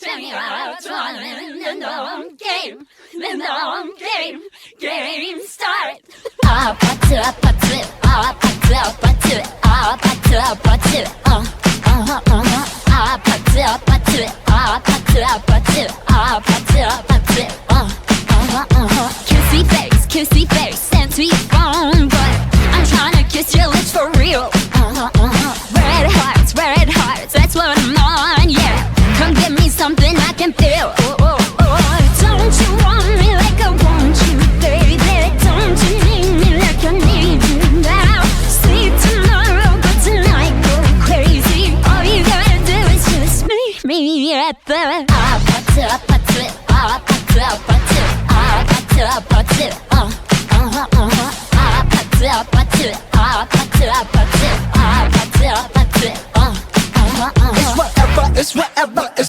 장이라 좋아하는 넌 게임 넌 게임 스타트 아파트 아파트 아파트 아파트 아파트 아파트 아파트 아파트 아파트 아파트 아파트 아파트 kissy face and sweet phone but I'm tryna kiss your lips for real red hearts that's what I'm on yeah come give me something I can feel don't you want me like I want you baby don't you need me like I need you now sleep tomorrow but tonight go crazy all you gotta do is just meet me at the 아파트 아파트 아파트 아파트 아파트 아파트 아파트 아파트 아파트 아파트 아파트 아파트 It's whatever, it's